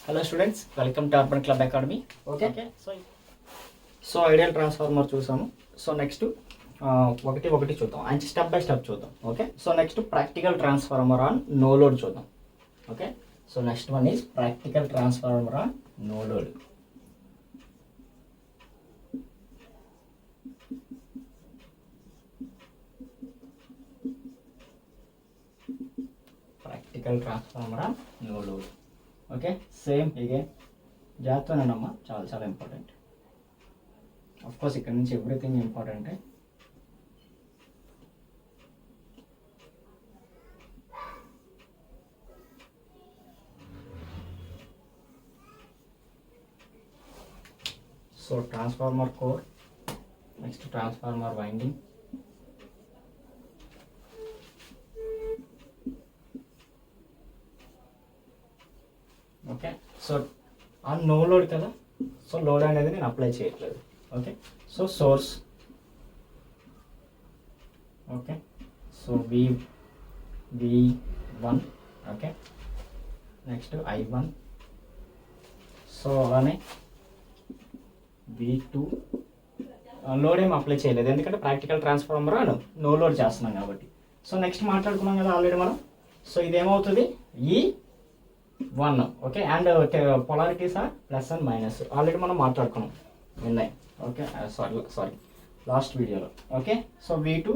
Hello students, welcome to Urban Club Academy. Okay, so ideal transformer చూసాము. So next ఒకటి ఒకటి చూద్దాం, and step by step చూద్దాం. Okay, so next practical transformer on no load చూద్దాం. Okay, so next one is practical transformer on no load. Practical transformer on no load. Okay, same again జాగ్రత్తనేనమ్మా, చాలా చాలా important. Of course ఇక్కడ నుంచి everything ఇంపార్టెంటే. So transformer core, next transformer winding, okay. So on no load కదా, so load అనేది నేను apply చేయట్లేదు. Okay, so source, okay, so V1, okay, next I1, so అలానే V2. లోడ్ ఏం అప్లై చేయలేదు ఎందుకంటే ప్రాక్టికల్ ట్రాన్స్ఫార్మర్ అని నో లోడ్ చేస్తున్నాం కాబట్టి. సో నెక్స్ట్ మాట్లాడుకున్నాం కదా ఆల్రెడీ మనం. సో ఇదేమవుతుంది E1, okay, and polarities are plus and minus. Already మనం మాట్లాడుకున్నాం ఉన్నాయి. ఓకే, సారీ లాస్ట్ వీడియోలో. Okay, so V2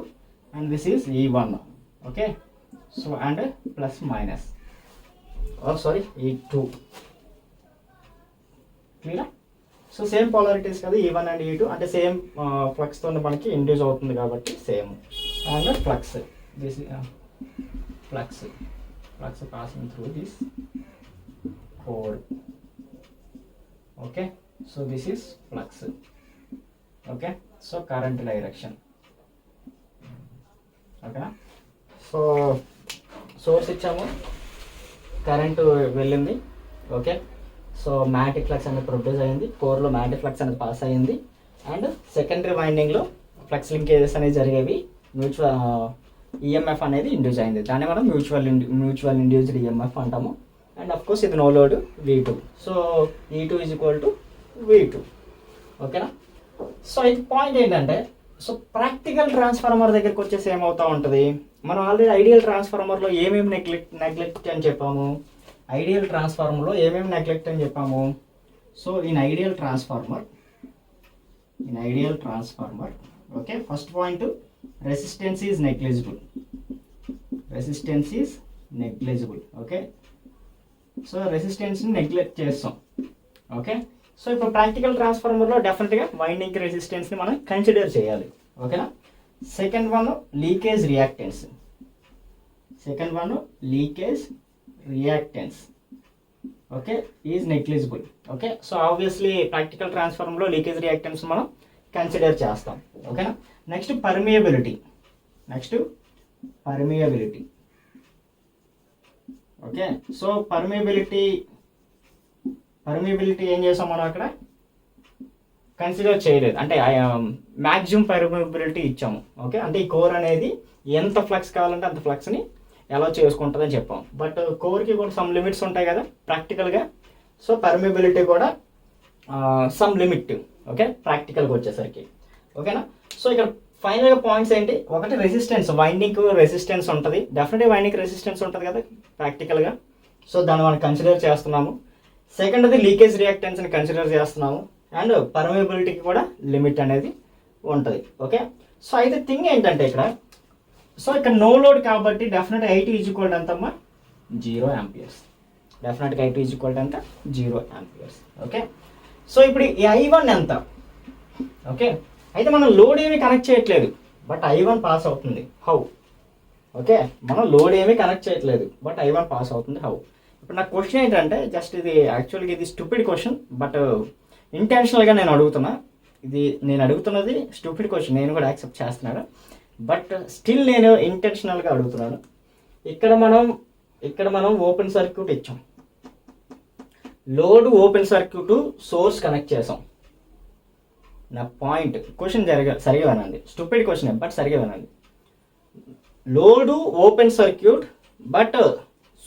and this is E1, okay, so and plus minus, sorry E2. క్లియరా? సో సేమ్ పాలారిటీస్ కదా E1 అండ్ E2, అంటే same ఫ్లక్స్తో మనకి induce అవుతుంది కాబట్టి same. And flux, this flux passing through this core. Okay, so this is flux. Okay, so current direction. Okay, so source ఇచ్చాము, current వెళ్ళింది. Okay, so magnetic flux అనేది produce అయింది, కోర్లో magnetic flux అనేది pass అయ్యింది, and secondary వైండింగ్లో flux linkages అనేవి జరిగేవి, మ్యూచువల్ ఈఎంఎఫ్ అనేది ఇండ్యూస్ అయింది. దాన్ని మనం మ్యూచువల్ ఇండ్యూస్డ్ ఈఎంఎఫ్ అంటాము. అండ్ అఫ్ కోర్స్ ఇది no load V2, so E2 is equal to V2. ఓకేనా? సో ఇది పాయింట్ ఏంటంటే, సో ప్రాక్టికల్ ట్రాన్స్ఫార్మర్ దగ్గరికి వచ్చేసి ఏమవుతూ ఉంటుంది, మనం ఆల్రెడీ ఐడియల్ ట్రాన్స్ఫార్మర్లో ఏమేమి నెగ్లెక్ట్ అని చెప్పాము. ఐడియల్ ట్రాన్స్ఫార్మర్లో ఏమేమి నెగ్లెక్ట్ అని చెప్పాము. So in ideal transformer, okay, first point resistance is negligible. Okay, so రెసిస్టెన్స్ని నెగ్లెక్ట్ చేస్తాం. ఓకే, సో ఇప్పుడు ప్రాక్టికల్ ట్రాన్స్ఫార్మర్లో డెఫినెట్గా వైండింగ్ రెసిస్టెన్స్ని మనం కన్సిడర్ చేయాలి. ఓకేనా? Second one leakage reactance, okay, is negligible. Okay, so obviously practical ట్రాన్స్ఫార్మర్లో లీకేజ్ రియాక్టెన్స్ మనం కన్సిడర్ చేస్తాం. ఓకేనా? Next permeability. Okay, so permeability ఏం చేసాం మనం అక్కడ కన్సిడర్ చేయలేదు, అంటే మ్యాక్సిమం పర్మియబిలిటీ ఇచ్చాము. ఓకే, అంటే ఈ కోర్ అనేది ఎంత ఫ్లక్స్ కావాలంటే అంత ఫ్లక్స్ని ఎలా చేసుకుంటుందని చెప్పాం. బట్ కోర్కి కూడా సమ్ లిమిట్స్ ఉంటాయి కదా ప్రాక్టికల్గా. సో పర్మియబిలిటీ కూడా సమ్ లిమిట్. ఓకే, ప్రాక్టికల్గా వచ్చేసరికి. ఓకేనా? సో ఇక్కడ ఫైనల్గా పాయింట్స్ ఏంటి, ఒకటి రెసిస్టెన్స్, వైండింగ్ రెసిస్టెన్స్ ఉంటుంది, డెఫినెట్గా వైండింగ్ రెసిస్టెన్స్ ఉంటుంది కదా ప్రాక్టికల్గా. సో దాన్ని మనం కన్సిడర్ చేస్తున్నాము. సెకండ్ అది లీకేజ్ రియాక్టెన్స్ని కన్సిడర్ చేస్తున్నాము, అండ్ పర్మియబిలిటీకి కూడా లిమిట్ అనేది ఉంటుంది. ఓకే, సో అయితే థింగ్ ఏంటంటే ఇక్కడ, సో ఇక్కడ నో లోడ్ కాబట్టి డెఫినెట్గా I2 ఈజ్ ఈక్వల్ ఎంతమ్మా, 0 amperes. డెఫినెట్గా I2 ఈజ్ ఈక్వల్ ఎంత, 0 amperes. ఓకే, సో ఇప్పుడు ఈ I1 ఎంత? ఓకే, అయితే మనం లోడ్ ఏమీ కనెక్ట్ చేయట్లేదు, బట్ I1 పాస్ అవుతుంది. హౌ? ఓకే, మనం లోడ్ ఏమీ కనెక్ట్ చేయట్లేదు, బట్ I1 పాస్ అవుతుంది. హౌ? ఇప్పుడు నా క్వశ్చన్ ఏంటంటే, జస్ట్ ఇది యాక్చువల్గా ఇది స్టూపిడ్ క్వశ్చన్, బట్ ఇంటెన్షనల్గా నేను అడుగుతున్నది స్టూపిడ్ క్వశ్చన్, నేను కూడా యాక్సెప్ట్ చేస్తున్నాను, బట్ స్టిల్ నేను ఇంటెన్షనల్గా అడుగుతున్నాను. ఇక్కడ మనం ఓపెన్ సర్క్యూట్ ఇచ్చాం, load open circuit, source connect చేసాం. నా పాయింట్, క్వశ్చన్ సరిగా వినండి, స్టూపిడ్ క్వశ్చన్ బట్ సరిగా వినండి. Load open circuit but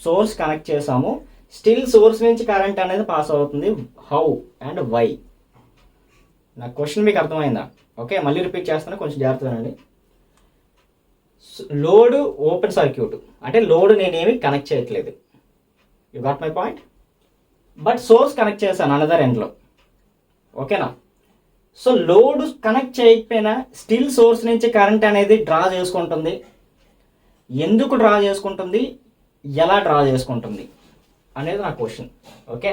source connect చేసాము, స్టిల్ సోర్స్ నుంచి కరెంట్ అనేది పాస్ అవుతుంది. How and why? నా క్వశ్చన్ మీకు అర్థమైందా? ఓకే, మళ్ళీ రిపీట్ చేస్తాను, కొంచెం జాగ్రత్తగానండి. లోడ్ ఓపెన్ సర్క్యూట్ అంటే లోడ్ నేనేమి కనెక్ట్ చేయట్లేదు. You got my point? But source connect చేశాను అనదర్ ఎండ్లో. ఓకేనా? సో లోడ్ కనెక్ట్ చేయకపోయినా స్టిల్ సోర్స్ నుంచి కరెంట్ అనేది డ్రా చేసుకుంటుంది. ఎందుకు డ్రా చేసుకుంటుంది, ఎలా డ్రా చేసుకుంటుంది అనేది నా క్వశ్చన్. ఓకే,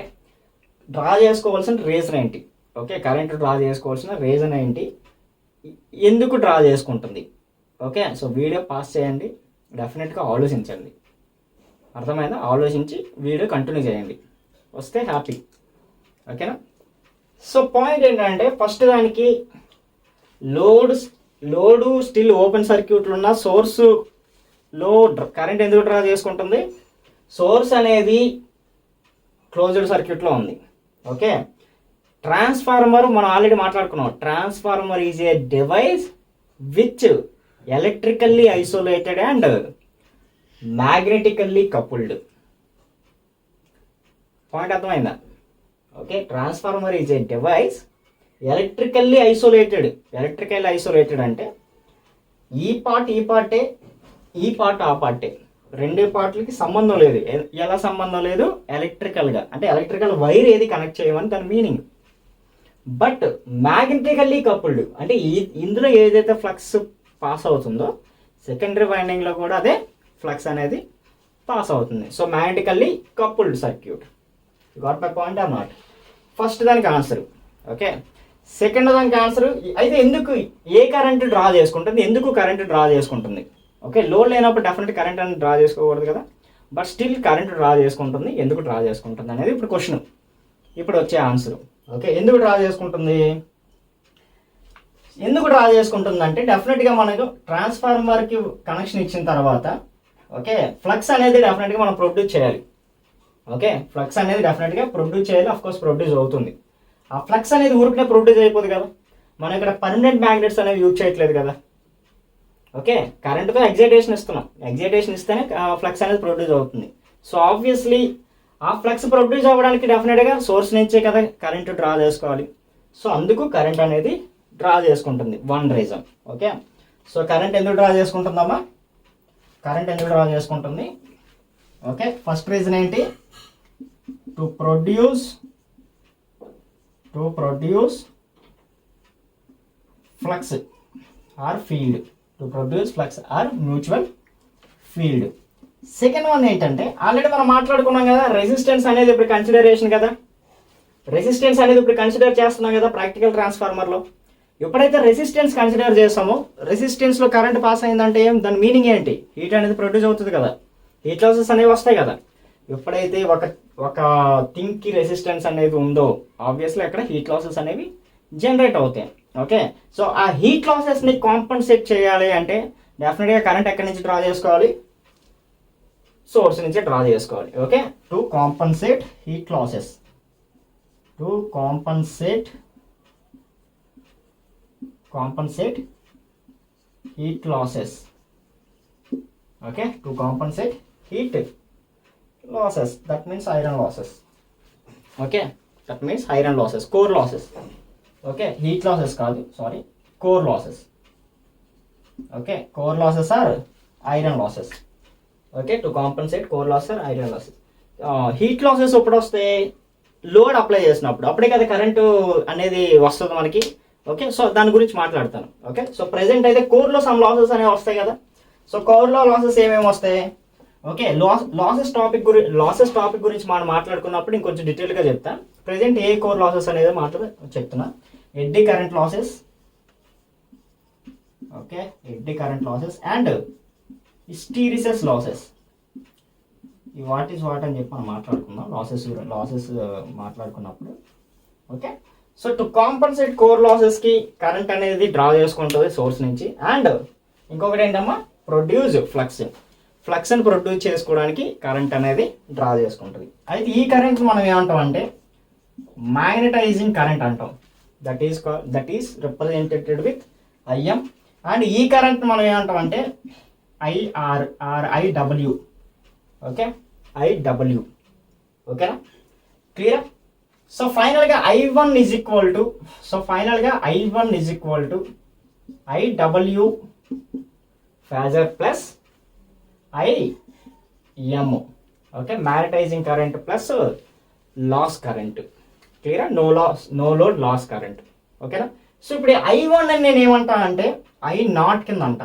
డ్రా చేసుకోవాల్సిన రీజన్ ఏంటి? ఓకే, కరెంట్ డ్రా చేసుకోవాల్సిన రీజన్ ఏంటి, ఎందుకు డ్రా చేసుకుంటుంది? ఓకే, సో వీడియో పాస్ చేయండి, డెఫినెట్గా ఆలోచించండి. అర్థమైందా? ఆలోచించి వీడియో కంటిన్యూ చేయండి, వస్తే హ్యాపీ. ఓకేనా? సో పాయింట్ ఏంటంటే, ఫస్ట్ దానికి లోడు స్టిల్ ఓపెన్ సర్క్యూట్లు ఉన్న సోర్సులో కరెంట్ ఎందుకు డ్రా చేసుకుంటుంది? సోర్స్ అనేది క్లోజ్డ్ సర్క్యూట్లో ఉంది. ఓకే, ట్రాన్స్ఫార్మర్ మనం ఆల్రెడీ మాట్లాడుకున్నాం. Transformer is a device which electrically isolated and magnetically coupled. Point అర్థమైందా? Okay, transformer is a device electrically isolated. Electrically isolated అంటే ఈ పార్ట్ ఆ పార్టే, రెండు పార్ట్లకి సంబంధం లేదు. ఎలా సంబంధం లేదు? ఎలక్ట్రికల్గా అంటే ఎలక్ట్రికల్ వైర్ ఏది కనెక్ట్ చేయమని దాని మీనింగ్. బట్ మ్యాగ్నెటికల్లీ కపుల్డ్ అంటే ఇందులో ఏదైతే ఫ్లక్స్ పాస్ అవుతుందో సెకండరీ వైండింగ్లో కూడా అదే ఫ్లక్స్ అనేది పాస్ అవుతుంది. So magnetically coupled circuit. Got my point or not? First దానికి ఆన్సర్. ఓకే, సెకండ్ దానికి ఆన్సర్ అయితే ఎందుకు ఏ కరెంట్ డ్రా చేసుకుంటుంది, ఎందుకు కరెంట్ డ్రా చేసుకుంటుంది? ఓకే, లోడ్ లేనప్పుడు డెఫినెట్ కరెంట్ అనేది డ్రా చేసుకోకూడదు కదా, బట్ స్టిల్ కరెంట్ డ్రా చేసుకుంటుంది. ఎందుకు డ్రా చేసుకుంటుంది అనేది ఇప్పుడు క్వశ్చన్, ఇప్పుడు వచ్చే ఆన్సర్. ఓకే, ఎందుకు డ్రా చేసుకుంటుంది? ఎందుకు డ్రా చేసుకుంటుంది అంటే డెఫినెట్గా మనకు ట్రాన్స్ఫార్మర్కి కనెక్షన్ ఇచ్చిన తర్వాత ఓకే ఫ్లక్స్ అనేది డెఫినెట్గా మనం ప్రొడ్యూస్ చేయాలి. ఓకే, ఫ్లక్స్ అనేది డెఫినెట్గా ప్రొడ్యూస్ చేయాలి. అఫ్కోర్స్ ప్రొడ్యూస్ అవుతుంది. ఆ ఫ్లక్స్ అనేది ఊరికనే ప్రొడ్యూస్ అయిపోదు కదా, మనం ఇక్కడ పర్మనెంట్ మ్యాగ్నెట్స్ అనేవి యూజ్ చేయట్లేదు కదా. ఓకే, కరెంట్తో ఎగ్జైటేషన్ ఇస్తున్నాం, ఎగ్జైటేషన్ ఇస్తేనే ఫ్లక్స్ అనేది ప్రొడ్యూస్ అవుతుంది. సో ఆబ్వియస్లీ ఆ ఫ్లక్స్ ప్రొడ్యూస్ అవ్వడానికి డెఫినెట్గా సోర్స్ నుంచే కదా కరెంట్ డ్రా చేసుకోవాలి. సో అందుకు కరెంట్ అనేది డ్రా చేసుకుంటుంది, one reason. Okay, so current ఎందుకు డ్రా చేసుకుంటుందమ్మా? కరెంట్ ఎందుకు డ్రా చేసుకుంటుంది? ఓకే, ఫస్ట్ రీజన్ ఏంటి? To produce flux or field. To produce flux or mutual field. Second one ఏంటంటే ఆల్రెడీ మనం మాట్లాడుకున్నాం కదా, రెసిస్టెన్స్ అనేది ఇప్పుడు కన్సిడరేషన్ కదా, రెసిస్టెన్స్ అనేది ఇప్పుడు కన్సిడర్ చేస్తున్నాం కదా ప్రాక్టికల్ ట్రాన్స్ఫార్మర్లో. ఎప్పుడైతే రెసిస్టెన్స్ కన్సిడర్ చేస్తామో రెసిస్టెన్స్లో కరెంట్ పాస్ అయిందంటే దాని మీనింగ్ ఏంటి? హీట్ అనేది ప్రొడ్యూస్ అవుతుంది కదా, హీట్ లాసెస్ అనేవి వస్తాయి కదా. ఎప్పుడైతే ఒక థింగ్కి రెసిస్టెన్స్ అనేది ఉందో ఆబ్వియస్లీ అక్కడ హీట్ లాసెస్ అనేవి జనరేట్ అవుతాయి. ఓకే, సో ఆ హీట్ లాసెస్ని కాంపన్సేట్ చేయాలి అంటే డెఫినెట్గా కరెంట్ ఎక్కడి నుంచి డ్రా చేసుకోవాలి? సోర్స్ నుంచి డ్రా చేసుకోవాలి. Okay, to compensate heat losses. To compensate heat losses. Okay, to compensate heat losses, that means iron losses. Okay, that means iron losses, core losses. Okay, heat losses kaadu, sorry, core losses. Okay, core losses are iron losses. Okay, to compensate core losses or iron losses. Heat losses ఎప్పుడు వస్తాయి? Load apply చేసినప్పుడు, అప్పుడే కదా current అనేది వస్తుంది మనకి. Okay, so దాని గురించి మాట్లాడతాను. ఓకే, సో ప్రెసెంట్ అయితే కోర్లో సమ్ లాసెస్ అనేవి వస్తాయి కదా. సో కోర్లో లాసెస్ ఏమేమి వస్తాయి? ఓకే, లాసెస్ టాపిక్ గురించి మనం మాట్లాడుకున్నప్పుడు ఇంకొంచెం డీటెయిల్గా చెప్తాను. ప్రెసెంట్ ఏ కోర్ లాసెస్ అనేది చెప్తున్నా. Eddy current losses. Okay, eddy current losses and hysteresis losses. ఈ వాట్ అని చెప్పి మనం మాట్లాడుకుందాం లాసెస్ మాట్లాడుకున్నప్పుడు. Okay, so to compensate core లాసెస్కి కరెంట్ అనేది డ్రా చేసుకుంటుంది సోర్స్ నుంచి. అండ్ ఇంకొకటి ఏంటమ్మా? ప్రొడ్యూస్ ఫ్లక్స్ని ప్రొడ్యూస్ చేసుకోవడానికి కరెంట్ అనేది డ్రా చేసుకుంటుంది. అయితే ఈ కరెంట్ మనం ఏమంటాం అంటే మ్యాగ్నెటైజింగ్ కరెంట్ అంటాం. That is represented with IM. And ఈ కరెంట్ మనం ఏమంటాం అంటే ఐఆర్ ఐడబ్ల్యూ. Okay, IW. ఓకేనా, క్లియర్. సో ఫైనల్గా I1 is equal to IW phasor plus IM, okay, magnetising current plus loss current, క్లియరా, నో లోడ్ లాస్ కరెంట్, ఓకేనా. So ఇప్పుడు I1 అని నేను ఏమంటానంటే I0 కింద అంట.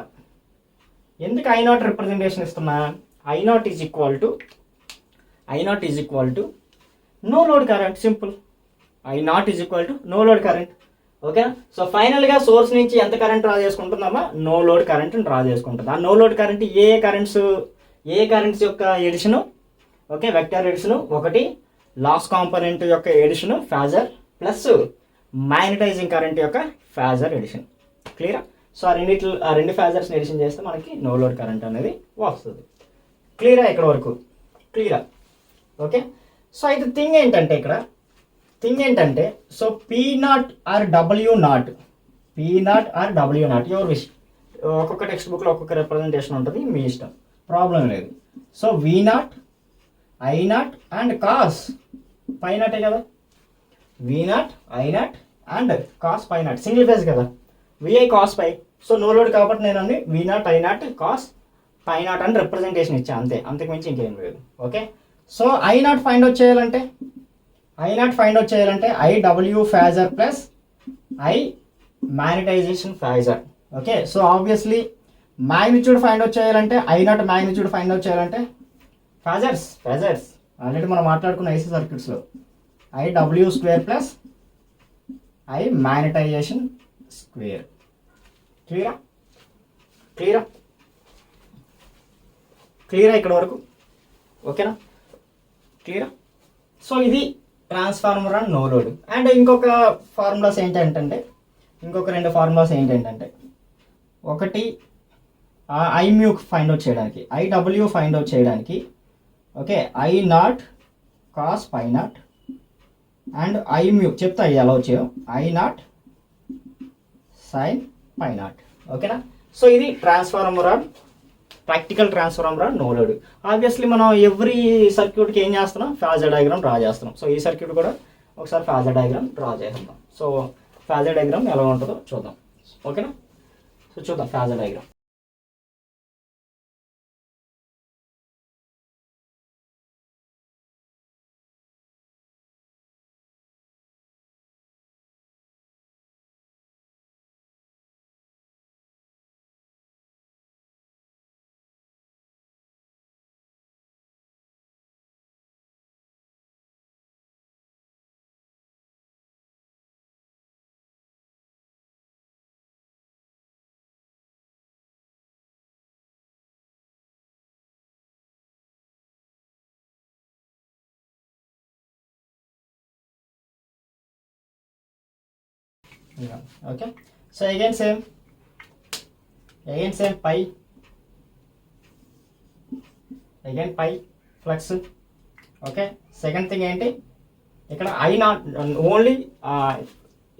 ఎందుకు I0 రిప్రజెంటేషన్ ఇస్తున్నా? I0 is equal to no load current, simple. I0 is equal to no load current, ఓకేనా. సో ఫైనల్గా సోర్స్ నుంచి ఎంత కరెంట్ డ్రా చేసుకుంటుందమ్మా? నో లోడ్ కరెంట్ని డ్రా చేసుకుంటుంది. ఆ నో లోడ్ కరెంట్ ఏ కరెంట్స్ యొక్క ఎడిషను, ఓకే, వెక్టర్ ఎడిషను, ఒకటి లాస్ కాంపోనెంట్ యొక్క addition phasor plus magnetising current యొక్క ఫేజర్ ఎడిషన్, క్లియరా. సో ఆ రెండు ఫేజర్స్ని ఎడిషన్ చేస్తే మనకి నో లోడ్ కరెంట్ అనేది వస్తుంది, క్లియరా, ఇక్కడ వరకు క్లియరా, ఓకే. సో అయితే థింగ్ ఏంటంటే so P0 or W0, your wish. ఒక్కొక్క టెక్స్ట్ బుక్లో ఒక్కొక్క రిప్రజెంటేషన్ ఉంటుంది, మీ ఇష్టం, ప్రాబ్లం లేదు. So V0, I0 and cos పైనటే కదా, V0, I0 and cos finite, single phase కదా, VI cos pi. So no load కాబట్టి నేను అన్ని V0, I0 కాస్ పైనట్ అని రిప్రజెంటేషన్ ఇచ్చా, అంతకు మించి ఇంకేం లేదు, okay. So I0 find out చేయాలంటే IW phasor plus I magnetisation phasor, okay. So obviously magnitude find out చేయాలంటే I0 మ్యాగ్నిట్యూడ్ ఫైండ్ అవుట్ చేయాలంటే ఫేజర్స్ ఆల్రెడీ మనం మాట్లాడుకున్న AC సర్క్యూట్స్లో IW square plus I magnetisation square, క్లియరా ఇక్కడ వరకు, ఓకేనా, క్లియరా. సో ఇది transformer and no load. And ఇంకొక రెండు ఫార్ములాస్ ఏంటంటే ఒకటి IMU ఫైండ్ అవుట్ చేయడానికి, IW ఫైండ్ అవుట్ చేయడానికి, okay, I0 cos phi naught and IMU చెప్తా ఎలా వచ్చాయో I0 సైన్ పైనాట్, ఓకేనా. సో ఇది practical transformer no load. Obviously మనం ఎవ్రీ సర్క్యూట్కి ఏం చేస్తున్నాం? ఫేజర్ డయాగ్రామ్ డ్రా చేస్తున్నాం. సో ఈ సర్క్యూట్ కూడా ఒకసారి ఫేజర్ డయాగ్రామ్ డ్రా చేస్తున్నాం. సో ఫేజర్ డయాగ్రామ్ ఎలా ఉంటుందో చూద్దాం, ఓకేనా. సో చూద్దాం phasor diagram. Okay, so again same pi, again pi flux, okay. Second thing ఏంటి ఇక్కడ I0 only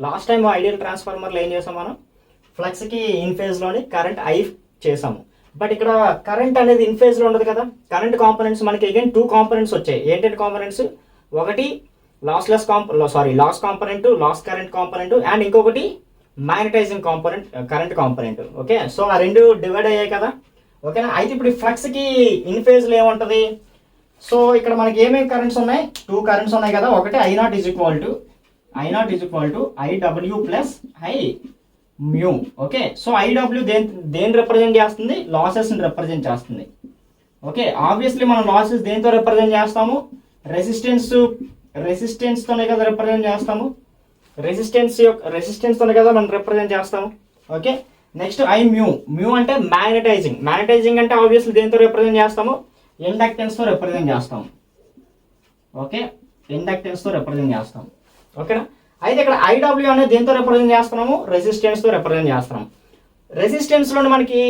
last time ideal ట్రాన్స్ఫార్మర్లో ఏం చేసాం మనం? ఫ్లక్స్కి ఇన్ ఫేజ్లోని కరెంట్ I చేసాము. బట్ ఇక్కడ కరెంట్ అనేది ఇన్ ఫేజ్లో ఉండదు కదా. కరెంట్ కాంపోనెంట్స్ మనకి అగైన్ 2 కాంపోనెంట్స్ వచ్చాయి. ఏంటంటే కాంపోనెంట్స్, ఒకటి loss component, loss current component, and ఇంకొకటి magnetising component, current component, okay. So ఆ రెండు డివైడ్ అయ్యాయి కదా, ఓకేనా. అయితే ఇప్పుడు ఫ్లక్స్కి ఇన్ ఫేజ్లో ఏముంటుంది? సో ఇక్కడ మనకి ఏమేమి కరెంట్స్ ఉన్నాయి? 2 కరెంట్స్ ఉన్నాయి కదా. ఒకటి I0 is equal to IW plus IMU, okay. So IW దేని రిప్రజెంట్ చేస్తుంది? లాసెస్ని రిప్రజెంట్ చేస్తుంది, ఓకే. ఆబ్వియస్లీ మనం లాసెస్ దేంతో రిప్రజెంట్ చేస్తాము? రెసిస్టెన్స్తోనే కదా రిప్రజెంట్ చేస్తాము. రెసిస్టెన్స్తోనే కదా మనం రిప్రజెంట్ చేస్తాము, ఓకే. నెక్స్ట్ మ్యూ అంటే మ్యాగ్నటైజింగ్ అంటే ఆబ్వియస్లీ దేంతో రిప్రజెంట్ చేస్తాము? ఇండక్టెన్స్తో రిప్రజెంట్ చేస్తాము, ఓకే. ఇండక్టెన్స్తో రిప్రజెంట్ చేస్తాము, ఓకేనా. అయితే ఇక్కడ IW అనేది దేంతో రిప్రజెంట్ చేస్తున్నాము? రెసిస్టెన్స్తో రిప్రజెంట్ చేస్తున్నాము. రెసిస్టెన్స్లో మనకి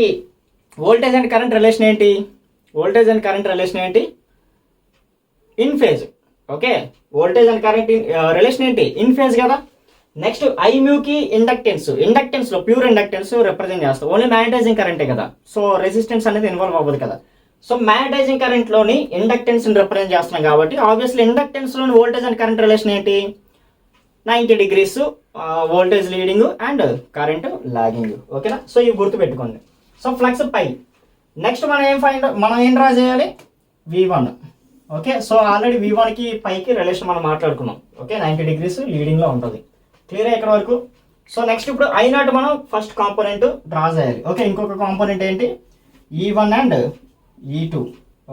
వోల్టేజ్ అండ్ కరెంట్ రిలేషన్ ఏంటి? In phase, okay. Voltage and current relation ఏంటి? ఇన్ ఫేజ్ కదా. నెక్స్ట్ IMUకి ఇండక్టెన్స్లో ప్యూర్ ఇండక్టెన్స్ రిప్రజెంట్ చేస్తాం. ఓన్లీ మ్యాగ్నటైజింగ్ కరెంటే కదా. సో రెసిస్టెన్స్ అనేది ఇన్వాల్వ్ అవ్వదు కదా. సో మ్యాగ్నటైజింగ్ కరెంట్లోని ఇండక్టెన్స్ని రిప్రజెంట్ చేస్తున్నాం కాబట్టి ఆబ్వియస్లీ ఇండక్టెన్స్లోని వోల్టేజ్ అండ్ కరెంట్ రిలేషన్ ఏంటి? 90 degrees voltage leading and current lagging. ఓకేనా? సో ఇవి గుర్తుపెట్టుకోండి. సో ఫ్లక్స్ పై. నెక్స్ట్ మనం ఏం డ్రా చేయాలి? V1. ఓకే, సో ఆల్రెడీ V1కి పైకి రిలేషన్ మనం మాట్లాడుకున్నాం. ఓకే, 90 degrees లీడింగ్లో ఉంటుంది. క్లియర్ ఇక్కడ వరకు? సో నెక్స్ట్ ఇప్పుడు I0 మనం ఫస్ట్ కాంపోనెంట్ డ్రా చేయాలి. ఓకే, ఇంకొక కాంపోనెంట్ ఏంటి? E1 and E2.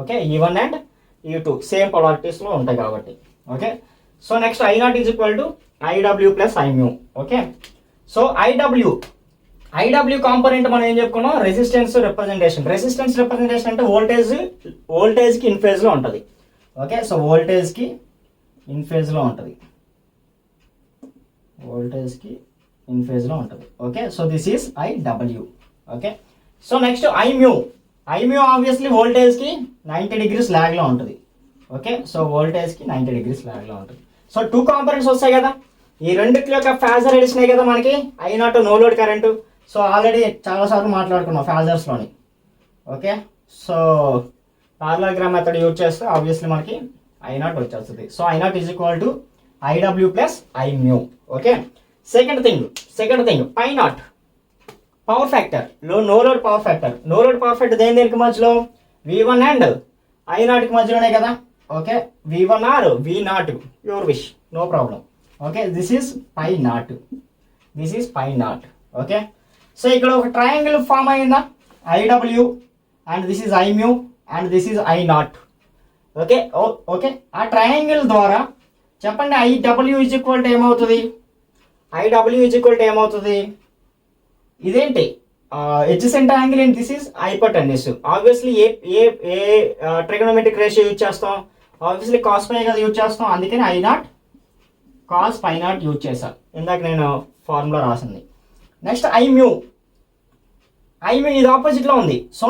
Okay, E1 and E2 same పొలారిటీస్లో ఉంటాయి కాబట్టి. Okay, so next I0 is equal to IW plus Imu. Okay, so IW component మనం ఏం చెప్పుకున్నాం? Resistance representation. రెసిస్టెన్స్ రిప్రజెంటేషన్ అంటే వోల్టేజ్కి ఇన్ ఫేజ్లో ఉంటుంది. ఓకే, సో వోల్టేజ్కి ఇన్ ఫేజ్లో ఉంటుంది. Okay, so this is IW. Okay, so next Imu obviously వోల్టేజ్కి 90 degrees ల్యాగ్లో ఉంటుంది. ఓకే, సో వోల్టేజ్కి 90 degrees ల్యాగ్లో ఉంటుంది. సో 2 కాంపోనెంట్స్ వస్తాయి కదా, ఈ రెండిట్లో యొక్క ఫేజర్ ఎడిషనే కదా మనకి I0 no load current. So already చాలాసార్లు మాట్లాడుకున్నాం ఫేజర్స్లోని. Okay, so parallelogram method use చేస్తే ఆబ్వియస్లీ మనకి I0 వచ్చేస్తుంది. So I0 is equal to IW plus Imu. Okay, second thing π0 power factor. No load power factor దేనికి మధ్యలో? V1 అండ్ I0కి మధ్యలోనే కదా. Okay, V1 or V0 your wish, no problem. Okay, this is π0. Okay, so ఇక్కడ ఒక triangle form అయిందా? IW and this is Imu and this is I0. Okay, ఆ triangle ద్వారా చెప్పండి IW ఈజ్ ఈక్వల్ టు ఏమవుతుంది? ఇదేంటి? Adjacent angle and this is hypotenuse. Obviously ఏ trigonometric ratio use చేస్తాం? ఆబ్వియస్లీ కాస్ పై కదా యూజ్ చేస్తాం. అందుకని I0 కాస్ π0 యూజ్ చేశాను. ఇందాక నేను ఫార్ములా రాసింది. నెక్స్ట్ Imu ఇది ఆపోజిట్లో ఉంది. సో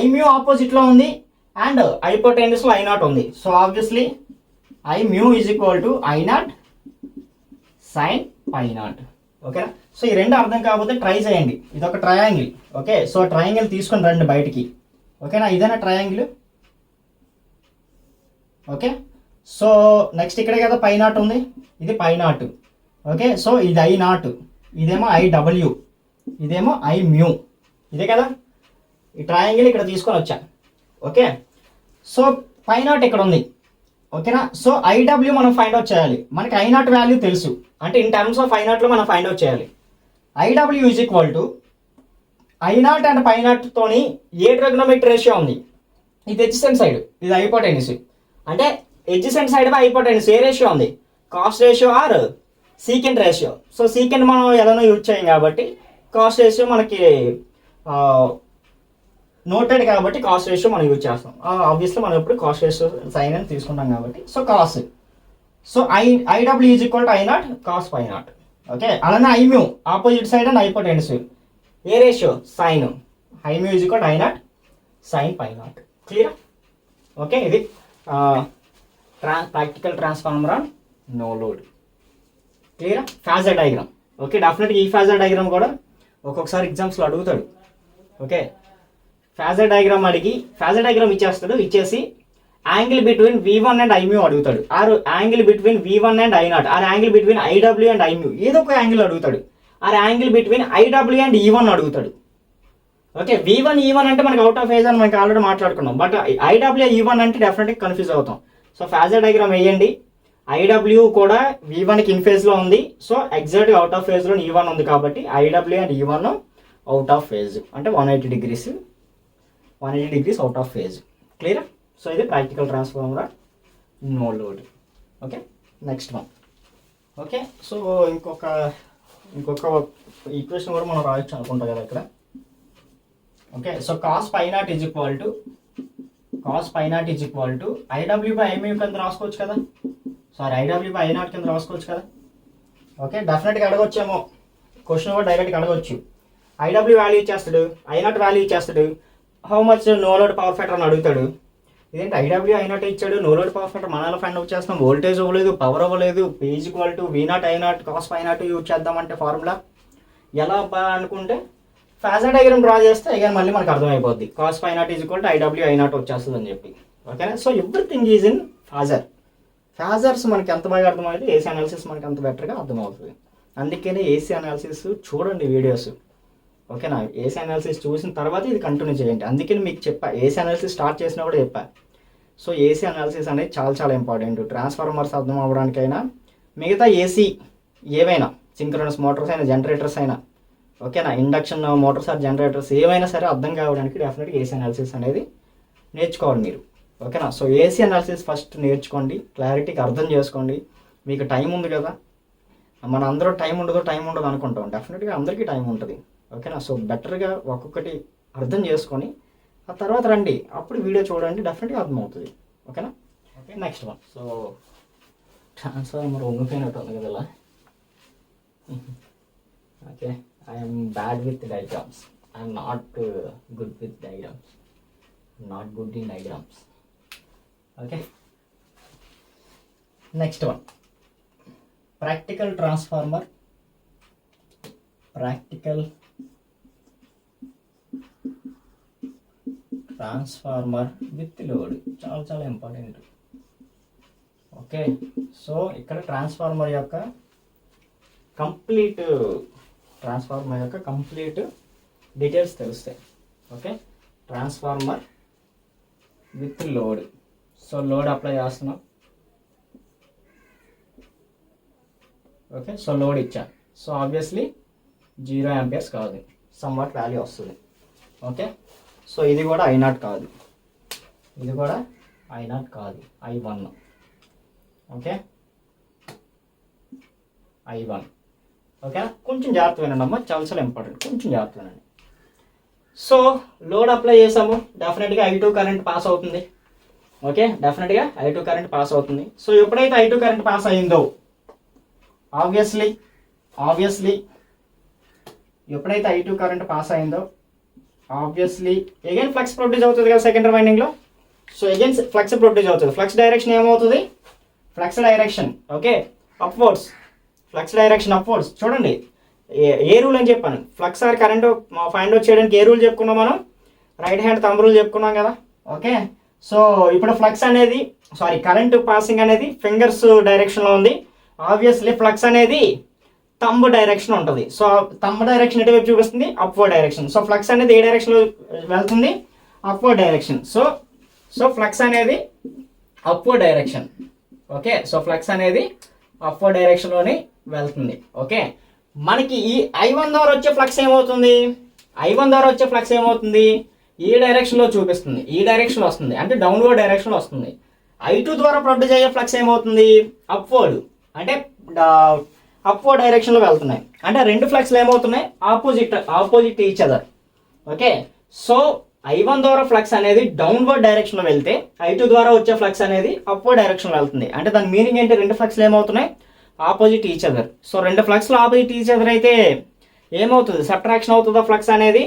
Imu ఆపోజిట్లో ఉంది అండ్ హైపోటెన్యూస్లో I0 ఉంది. So obviously Imu is equal to I0 sin π0. ఓకేనా? సో ఈ రెండు అర్థం కాకపోతే ట్రై చేయండి. ఇది ఒక ట్రయాంగిల్. ఓకే, సో ట్రయాంగిల్ తీసుకొని రండి బయటికి. ఓకేనా? ఇదేనా ట్రయాంగిల్? ఓకే, సో నెక్స్ట్ ఇక్కడే కదా π0 ఉంది, ఇది π0. ఓకే, సో ఇది I0, ఇదేమో IW, ఇదేమో Imu. ఇదే కదా ఈ ట్రయాంగిల్ ఇక్కడ తీసుకొని వచ్చా. ఓకే, సో π0 ఇక్కడ ఉంది. ఓకేనా? సో IW మనం ఫైండ్ అవుట్ చేయాలి. మనకి I0 వాల్యూ తెలుసు, అంటే ఇన్ టర్మ్స్ ఆఫ్ I0లో మనం ఫైండ్ అవుట్ చేయాలి. IW is equal to I0 and π0 తోని ఏ ట్రిగోనోమెట్రిక్ రేషియో ఉంది? ఇది ఎడ్జసెంట్ సైడ్, ఇది హైపోటెన్యూస్. అంటే ఎడ్జసెంట్ సైడ్ బై హైపోటెన్యూస్ ఏ రేషియో ఉంది? Cos ratio or secant ratio. So secant మనం ఎలానో యూజ్ చేయం కాబట్టి కాస్ట్ రేషియో మనకి నోటెడ్ కాబట్టి కాస్ట్ రేషియో మనం యూజ్ చేస్తాం. ఆబ్వియస్లీ మనం ఎప్పుడు కాస్ట్ రేషియో సైన్ అని తీసుకుంటాం కాబట్టి so cos. So IW is equal to I0 cos π0. Okay, అలానే Imu opposite side and hypotenuse ఏ ratio? Sine. Imu is equal to I0 sin π0. Clear? Okay, ఇది practical transformer on no load. Clear? Phasor diagram. Okay, డెఫినెట్గా ఈ phasor diagram కూడా ఒక్కొక్కసారి ఎగ్జామ్స్లో అడుగుతాడు. Okay, phasor diagram ఇచ్చేసి angle between V1 and Imu అడుగుతాడు, or angle between V1 and I0, or angle between IW and Imu, ఏదో ఒక యాంగిల్ అడుగుతాడు, or angle between IW and E1 అడుగుతాడు. ఓకే, V1 E1 అంటే మనకి అవుట్ ఆఫ్ ఫేజ్ అని మనకి ఆల్రెడీ మాట్లాడుకున్నాం. బట్ IW E1 అంటే డెఫినెట్గా కన్ఫ్యూజ్ అవుతాం. సో ఫేజర్ డయాగ్రామ్ వేయండి. IW కూడా V1కి ఇన్ ఫేజ్లో ఉంది. సో ఎగ్జాక్ట్గా అవుట్ ఆఫ్ ఫేజ్లో E1 ఉంది కాబట్టి IW and E1 out of phase, అంటే 180 degrees out of phase. Clear? So ఇది practical transformer no load. Okay, next one. Okay, so ఇంకొక ఈక్వేషన్ కూడా మనం రాయొచ్చు అనుకుంటాం కదా ఇక్కడ. Okay, so cos π0 is equal to IW by Imu కింద రాసుకోవచ్చు కదా. IW బై I0 కింద రాసుకోవచ్చు కదా. ఓకే, డెఫినెట్గా అడగొచ్చేమో, క్వశ్చన్ కూడా డైరెక్ట్గా అడగొచ్చు. IW వాల్యూ ఇచ్చేస్తాడు, I0 వాల్యూ ఇచ్చేస్తాడు, how much no load power factor అని అడుగుతాడు. ఇదేంటి IW I0 ఇచ్చాడు, నో లోడ్ పవర్ ఫ్యాక్టర్ మనలో ఫైండ్ అవుట్ చేస్తాం, వోల్టేజ్ ఇవ్వలేదు, పవర్ ఇవ్వలేదు, పేజ్ equal to V0 I0 cos π0 use చేద్దామంటే ఫార్ములా ఎలా అనుకుంటే ఫాజర్ డయాగ్రామ్ డ్రా చేస్తే అగైన్ మళ్ళీ మనకు అర్థమైపోద్ది. Cos phi not is equal to IW I not వచ్చేస్తుంది అని చెప్పి. ఓకేనా? So everything is in phasor. Phasors మనకి ఎంత బాగా అర్థమవుతుంది, ఏసీ అనాలిసిస్ మనకి అంత బెటర్గా అర్థమవుతుంది. అందుకనే ఏసీ అనాలిసిస్ చూడండి వీడియోస్. ఓకేనా? ఏసీ అనాలిసిస్ చూసిన తర్వాత ఇది కంటిన్యూ చేయండి. అందుకని మీకు చెప్పా, ఏసీ అనాలిసిస్ స్టార్ట్ చేసినా కూడా చెప్పా. సో ఏసీ అనాలిసిస్ అనేది చాలా చాలా ఇంపార్టెంట్. ట్రాన్స్ఫార్మర్స్ అర్థం అవ్వడానికైనా, మిగతా ఏసీ ఏవైనా, సింక్రోనస్ మోటార్స్ అయినా, జనరేటర్స్ అయినా, ఓకేనా, ఇండక్షన్ మోటార్స్ ఆర్ జనరేటర్స్ ఏవైనా సరే అర్థం కావడానికి డెఫినెట్గా ఏసీ అనాలిసిస్ అనేది నేర్చుకోవాలి మీరు. ఓకేనా? సో ఏసీ అనాలిసిస్ ఫస్ట్ నేర్చుకోండి, క్లారిటీకి అర్థం చేసుకోండి. మీకు టైం ఉంది కదా, మన అందరూ టైం ఉండదు అనుకుంటాం. డెఫినెట్గా అందరికీ టైం ఉంటుంది. ఓకేనా? సో బెటర్గా ఒక్కొక్కటి అర్థం చేసుకొని ఆ తర్వాత రండి, అప్పుడు వీడియో చూడండి, డెఫినెట్గా అర్థమవుతుంది. ఓకేనా? Okay, next one. So transformer వంగిపోయినట్టు ఉంది కదా ఇలా. Okay, I'm bad with diagrams. I'm not good with diagrams. Not good in diagrams. Okay, next one. Practical transformer. Practical transformer with load చాలా చాలా ఇంపార్టెంట్. ఓకే, సో ఇక్కడ transformer యొక్క complete details తెలుస్తాయి. Okay, transformer with load. So load apply చేస్తున్నాం. Okay, so load ఇచ్చా. So obviously 0 amperes కాదు, somewhat value వస్తుంది. Okay, so ఇది కూడా I0 కాదు, ఇది కూడా I0 కాదు, I1. Okay, I1. ఓకే, కొంచెం జాగ్రత్త వినండి అమ్మ, చాలా చాలా ఇంపార్టెంట్, కొంచెం జాగ్రత్త వినండి. సో లోడ్ అప్లై చేసాము, డెఫినెట్గా I2 కరెంట్ పాస్ అవుతుంది. ఓకే, డెఫినెట్గా I2 కరెంట్ పాస్ అవుతుంది. సో ఎప్పుడైతే I2 కరెంట్ పాస్ అయిందో, ఆబ్వియస్లీ ఎప్పుడైతే I2 కరెంట్ పాస్ అయిందో ఆబ్వియస్లీ అగైన్ ఫ్లక్స్ ప్రొడ్యూస్ అవుతుంది కదా సెకండరీ వైండింగ్లో. సో అగైన్ ఫ్లక్స్ ప్రొడ్యూస్ అవుతుంది. ఫ్లక్స్ డైరెక్షన్ ఏమవుతుంది? Flux direction okay upwards. Flux direction upwards. చూడండి ఏ రూల్ అని చెప్పాను, flux or current find out చేయడానికి ఏ రూల్ చెప్పుకున్నాం మనం? రైట్ హ్యాండ్ థంబ్ రూల్ చెప్పుకున్నాం కదా. ఓకే, సో ఇప్పుడు ఫ్లక్స్ అనేది కరెంట్ పాసింగ్ అనేది ఫింగర్స్ డైరెక్షన్లో ఉంది. ఆబ్వియస్లీ ఫ్లక్స్ అనేది థంబ్ డైరెక్షన్ ఉంటుంది. సో థంబ్ డైరెక్షన్ ఎటువైపు చూపిస్తుంది? Upward direction. సో ఫ్లక్స్ అనేది ఏ డైరెక్షన్లో వెళ్తుంది? Upward direction. సో ఫ్లక్స్ అనేది upward direction. Okay, so flux అనేది అప్వర్డ్ డైరెక్షన్లోనే వెళ్తుంది. ఓకే, మనకి ఈ I1 ద్వారా వచ్చే ఫ్లక్స్ ఏమవుతుంది? ఈ డైరెక్షన్లో చూపిస్తుంది, ఈ డైరెక్షన్లో వస్తుంది, అంటే డౌన్వర్డ్ డైరెక్షన్లో వస్తుంది. I2 ద్వారా ప్రొడ్యూస్ అయ్యే ఫ్లక్స్ ఏమవుతుంది? అప్వర్డ్, అంటే అప్వర్డ్ డైరెక్షన్లో వెళ్తున్నాయి. అంటే రెండు ఫ్లక్స్లు ఏమవుతున్నాయి? Opposite each other. Okay, so I1 ద్వారా ఫ్లక్స్ అనేది డౌన్వర్డ్ డైరెక్షన్లో వెళ్తే I2 ద్వారా వచ్చే ఫ్లక్స్ అనేది అప్వర్డ్ డైరెక్షన్లో వెళ్తుంది. అంటే దాని మీనింగ్ ఏంటి? రెండు ఫ్లక్స్లు ఏమవుతున్నాయి? Opposite each other. సో రెండు ఫ్లక్స్లు ఆపోజిట్ ఈచ్ అదర్ అయితే ఏమవుతుంది? సబ్ట్రాక్షన్ అవుతుందా? ఫ్లక్స్ అనేది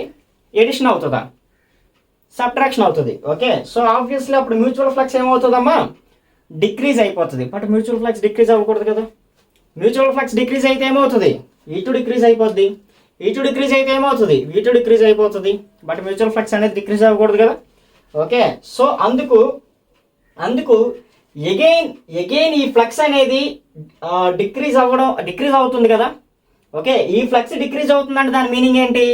ఎడిషన్ అవుతుందా? సబ్ట్రాక్షన్ అవుతుంది. ఓకే, సో ఆబ్వియస్లీ అప్పుడు మ్యూచువల్ ఫ్లక్స్ ఏమవుతుందమ్మా? డిక్రీజ్ అయిపోతుంది. బట్ మ్యూచువల్ ఫ్లక్స్ డిక్రీజ్ అవ్వకూడదు కదా. మ్యూచువల్ ఫ్లక్స్ డిక్రీజ్ అయితే ఏమవుతుంది? E2 డిక్రీజ్ అయిపోద్ది. E2 డిక్రీజ్ అయితే ఏమవుతుంది? V2 డిక్రీజ్ అయిపోతుంది. బట్ మ్యూచువల్ ఫ్లక్స్ అనేది డిక్రీజ్ అవ్వకూడదు కదా. ఓకే, సో అందుకు ఎగైన్ ఈ ఫ్లక్స్ అనేది డిక్రీజ్ అవుతుంది కదా. ఓకే, ఈ ఫ్లక్స్ డిక్రీజ్ అవుతుందంటే దాని మీనింగ్ ఏంటి?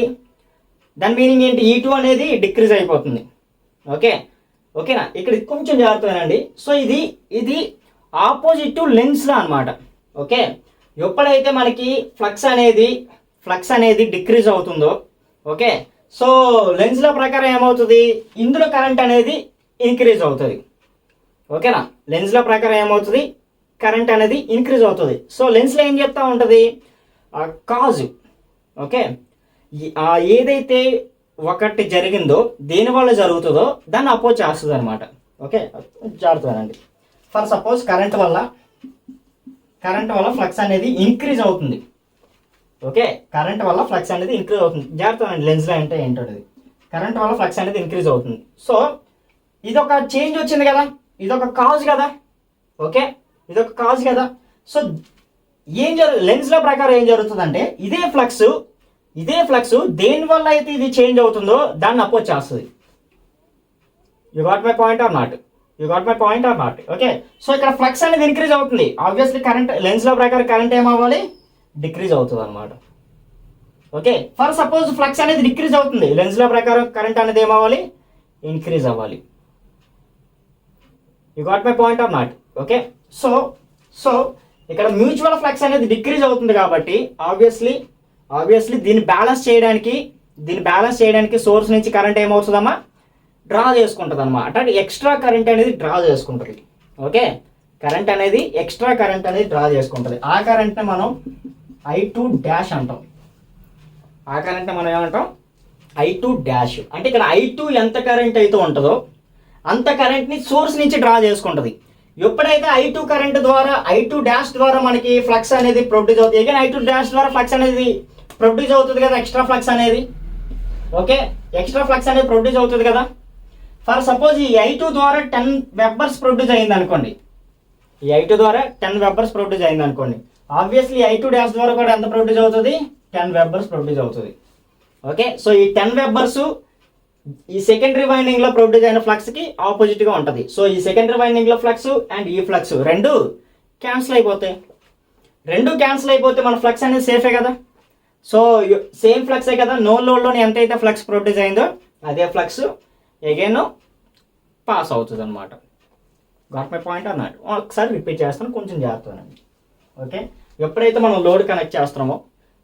E2 అనేది డిక్రీజ్ అయిపోతుంది. ఓకేనా? ఇక్కడ కొంచెం జాగ్రత్తగానండి. సో ఇది ఆపోజిట్ లెన్స్లో అనమాట. ఓకే, ఎప్పుడైతే మనకి ఫ్లక్స్ అనేది డిక్రీజ్ అవుతుందో, ఓకే, సో లెన్స్ల ప్రకారం ఏమవుతుంది? ఇందులో కరెంట్ అనేది ఇంక్రీజ్ అవుతుంది. ఓకేనా? లెన్స్ల ప్రకారం ఏమవుతుంది? కరెంట్ అనేది ఇంక్రీజ్ అవుతుంది. సో లెన్స్లో ఏం చెప్తా ఉంటుంది? కాజ్. ఓకే, ఏదైతే ఒకటి జరిగిందో దేనివల్ల జరుగుతుందో దాన్ని అపోజ్ చేస్తుంది అనమాట. ఓకే, జాగ్రత్తగానండి. ఫర్ సపోజ్ కరెంట్ వల్ల ఫ్లక్స్ అనేది ఇంక్రీజ్ అవుతుంది. ఓకే, కరెంట్ వల్ల ఫ్లక్స్ అనేది ఇంక్రీజ్ అవుతుంది. జాగ్రత్తగానండి, లెన్స్లో అంటే ఏంటో కరెంట్ వల్ల ఫ్లక్స్ అనేది ఇంక్రీజ్ అవుతుంది. సో ఇదొక చేంజ్ వచ్చింది కదా, ఇదొక కాజ్ కదా. ఓకే, ఇదొక కాజ్ కదా. సో లెన్స్ల ప్రకారం ఏం జరుగుతుందంటే ఇదే ఫ్లక్స్ ఇదే ఫ్లక్స్ దేనివల్ల అయితే ఇది చేంజ్ అవుతుందో దాన్ని అపోజ్ చేస్తుంది. You got my point or not? You got my point or not? Okay, so ఇక్కడ ఫ్లక్స్ అనేది ఇంక్రీజ్ అవుతుంది. ఆబ్వియస్లీ కరెంట్ లెన్స్ లా ప్రకారం కరెంట్ ఏమవ్వాలి? డిక్రీజ్ అవుతుంది అనమాట. ఓకే, ఫర్ సపోజ్ ఫ్లక్స్ అనేది డిక్రీజ్ అవుతుంది, లెన్స్ లా ప్రకారం కరెంట్ అనేది ఏమవ్వాలి? ఇంక్రీజ్ అవ్వాలి. You got my point or not? Okay, so ఇక్కడ మ్యూచువల్ ఫ్లక్స్ అనేది డిక్రీజ్ అవుతుంది కాబట్టి ఆబ్వియస్లీ దీన్ని బ్యాలెన్స్ చేయడానికి సోర్స్ నుంచి కరెంట్ ఏమవుతుందమ్మా? డ్రా చేసుకుంటుంది అనమాట. అంటే ఎక్స్ట్రా కరెంట్ అనేది డ్రా చేసుకుంటుంది. ఓకే, ఎక్స్ట్రా కరెంట్ అనేది డ్రా చేసుకుంటుంది. ఆ కరెంట్ని మనం I2 అంటాం. ఆ కరెంట్ని మనం ఏమంటాం? I2. అంటే ఇక్కడ I2 ఎంత కరెంట్ అయితే ఉంటుందో అంత కరెంట్ని సోర్స్ నుంచి డ్రా చేసుకుంటుంది. ఎప్పుడైతే I2 కరెంట్ ద్వారా I2 ద్వారా మనకి ఫ్లక్స్ అనేది ప్రొడ్యూస్ అవుతుంది, again I2 ద్వారా ఫ్లక్స్ అనేది ప్రొడ్యూస్ అవుతుంది కదా, ఎక్స్ట్రా ఫ్లక్స్ అనేది. ఓకే, ఎక్స్ట్రా ఫ్లక్స్ అనేది ప్రొడ్యూస్ అవుతుంది కదా. ఫర్ సపోజ్ ఈ I2 ద్వారా 10 వెబర్స్ ప్రొడ్యూస్ అయింది అనుకోండి. ఈ I2 ద్వారా 10 వెబర్స్ ప్రొడ్యూస్ అయింది అనుకోండి. ఆబ్వియస్లీ I2 ద్వారా కూడా ఎంత ప్రొడ్యూస్ అవుతుంది? 10 వెబర్స్ ప్రొడ్యూస్ అవుతుంది. ఓకే, సో ఈ 10 వెబర్స్ ఈ సెకండరీ వైండింగ్ లో ప్రొడ్యూస్ అయిన ఫ్లక్స్ కి ఆపోజిట్ గా ఉంటుంది. సో ఈ సెకండరీ వైండింగ్ లో ఫ్లక్స్ అండ్ ఈ ఫ్లక్స్ రెండు క్యాన్సిల్ అయిపోతాయి. మన ఫ్లక్స్ అనేది సేఫే కదా. సో సేమ్ ఫ్లక్సే కదా, నో లోడ్లోని ఎంతైతే ఫ్లక్స్ ప్రొడ్యూస్ అయిందో అదే ఫ్లక్స్ అగైన్ పాస్ అవుతుంది అనమాట. గాట్ మై పాయింట్ అన్నట్టు. ఒకసారి రిపీట్ చేస్తాను, కొంచెం జాగ్రత్తనండి. ఓకే, ఎప్పుడైతే మనం లోడ్ కనెక్ట్ చేస్తామో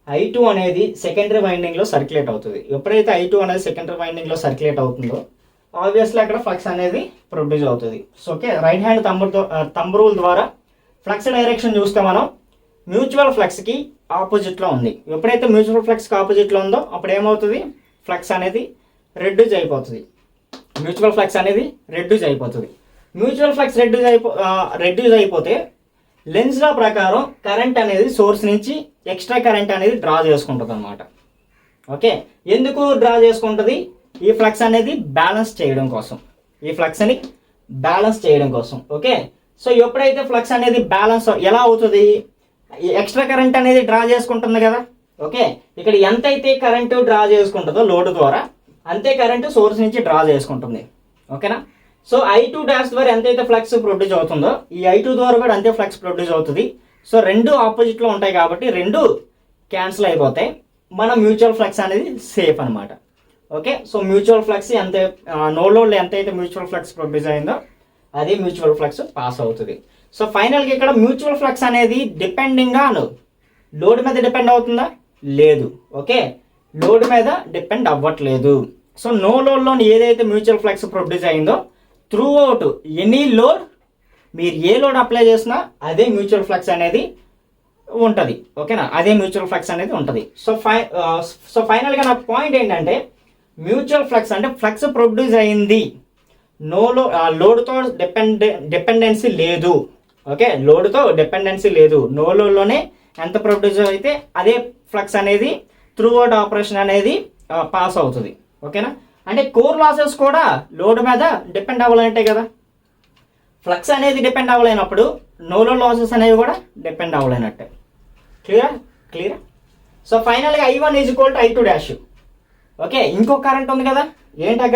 I2 అనేది సెకండరీ వైండింగ్లో సర్క్యులేట్ అవుతుంది. ఎప్పుడైతే I2 అనేది సెకండరీ వైండింగ్లో సర్క్యులేట్ అవుతుందో ఆబ్వియస్లీ అక్కడ ఫ్లక్స్ అనేది ప్రొడ్యూస్ అవుతుంది. So okay, right hand thumb rule ద్వారా ఫ్లక్స్ డైరెక్షన్ చూస్తే మనం మ్యూచువల్ ఫ్లక్స్కి ఆపోజిట్లో ఉంది. ఎప్పుడైతే మ్యూచువల్ ఫ్లక్స్కి ఆపోజిట్లో ఉందో అప్పుడు ఏమవుతుంది? ఫ్లక్స్ అనేది రెడ్యూస్ అయిపోతుంది. మ్యూచువల్ ఫ్లక్స్ రెడ్యూస్ అయిపోతే లెన్స్ లా ప్రకారం కరెంట్ అనేది సోర్స్ నుంచి ఎక్స్ట్రా కరెంట్ అనేది డ్రా చేసుకుంటుంది అనమాట. ఓకే, ఎందుకు డ్రా చేసుకుంటుంది? ఈ ఫ్లక్స్ అనేది బ్యాలెన్స్ చేయడం కోసం. ఓకే, సో ఎప్పుడైతే ఫ్లక్స్ అనేది బ్యాలెన్స్ ఎలా అవుతుంది? ఎక్స్ట్రా కరెంట్ అనేది డ్రా చేసుకుంటుంది కదా. ఓకే, ఇక్కడ ఎంతైతే కరెంటు డ్రా చేసుకుంటుందో లోడ్ ద్వారా అంతే కరెంటు సోర్స్ నుంచి డ్రా చేసుకుంటుంది. ఓకేనా? సో I2 ద్వారా ఎంతైతే ఫ్లక్స్ ప్రొడ్యూస్ అవుతుందో ఈ I2 ద్వారా కూడా అంతే ఫ్లక్స్ ప్రొడ్యూస్ అవుతుంది. సో రెండు ఆపోజిట్లో ఉంటాయి కాబట్టి రెండు క్యాన్సిల్ అయిపోతాయి. మన మ్యూచువల్ ఫ్లక్స్ అనేది సేఫ్ అనమాట. Okay, so mutual flux no లోడ్లో ఎంతైతే మ్యూచువల్ ఫ్లక్స్ ప్రొడ్యూస్ అయిందో అదే మ్యూచువల్ ఫ్లక్స్ పాస్ అవుతుంది. సో ఫైనల్గా ఇక్కడ మ్యూచువల్ ఫ్లక్స్ అనేది డిపెండింగ్గా లోడ్ మీద డిపెండ్ అవుతుందా? లేదు. ఓకే, లోడ్ మీద డిపెండ్ అవ్వట్లేదు. సో నో లోడ్లో ఏదైతే మ్యూచువల్ ఫ్లక్స్ ప్రొడ్యూస్ అయిందో త్రూ అవుట్ ఎనీ లోడ్, మీరు ఏ లోడ్ అప్లై చేసినా అదే మ్యూచువల్ ఫ్లక్స్ అనేది ఉంటుంది. ఓకేనా? అదే మ్యూచువల్ ఫ్లక్స్ అనేది ఉంటుంది. సో ఫైనల్గా నా పాయింట్ ఏంటంటే మ్యూచువల్ ఫ్లక్స్ అంటే ఫ్లక్స్ ప్రొడ్యూస్ అయింది, లోడ్తో డిపెండెన్సీ లేదు. ఓకే, లోడ్తో డిపెండెన్సీ లేదు. నో లోడ్లోనే ఎంత ప్రొడ్యూస్ అయితే అదే ఫ్లక్స్ అనేది త్రూ అవుట్ ఆపరేషన్ అనేది పాస్ అవుతుంది. ఓకేనా? అంటే కోర్ లాసెస్ కూడా లోడ్ మీద డిపెండ్ అవ్వాలంటే కదా. ఫ్లక్స్ అనేది డిపెండ్ అవ్వలేనప్పుడు నో లోడ్ లాసెస్ అనేవి కూడా డిపెండ్ అవ్వలేనట్టే. క్లియర్? సో ఫైనల్గా I1 I2 ఓకే, ఇంకో కరెంట్ ఉంది కదా. ఏంటి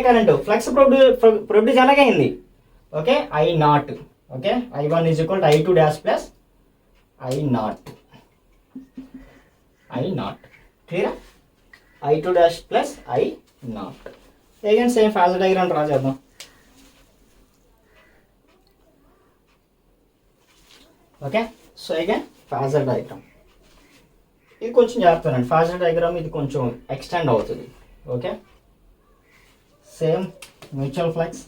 కరెంటు? ఫ్లక్స్ ప్రొడ్యూస్ ఎలాగైంది? Okay, I0. Okay, I1 I2 plus I0. Clear? I2 plus I0. Again same phasor diagram draw చేద్దాం. Okay, so again phasor diagram ఇది కొంచెం జాగ్రత్తనండి. ఫాజర్ డయాగ్రామ్ ఇది కొంచెం ఎక్స్టెండ్ అవుతుంది. Okay, same mutual flux.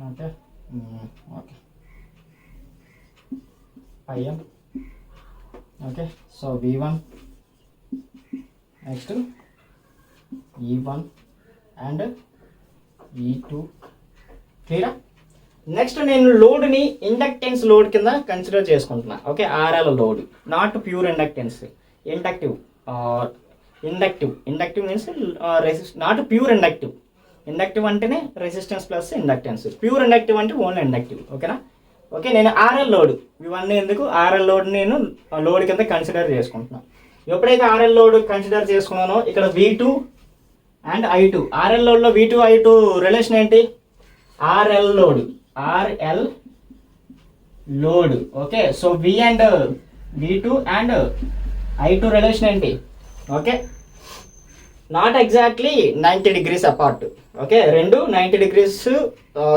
Okay, IM. Okay, so V1 next E1 and E2. క్లియరా? Next నేను లోడ్ని ఇండక్టెన్స్ లోడ్ కింద కన్సిడర్ చేసుకుంటున్నా. Okay, RL load, not pure inductance. Inductive means not pure inductive అంటేనే resistance plus inductance. Pure inductive అంటే only inductive. ఓకేనా? Okay, నేను RL load ఇవన్నీ ఎందుకు ఆర్ఎల్ లోడ్ నేను లోడ్ కింద కన్సిడర్ చేసుకుంటున్నాను. ఎప్పుడైతే ఆర్ఎల్ లోడ్ కన్సిడర్ చేసుకున్నానో ఇక్కడ V2 అండ్ I2 ఆర్ఎల్ లోడ్లో V2 I2 రిలేషన్ ఏంటి? RL load okay. So V2 and I2 relation ఏంటి? Okay, not exactly 90 degrees apart. Okay, రెండు 90 degrees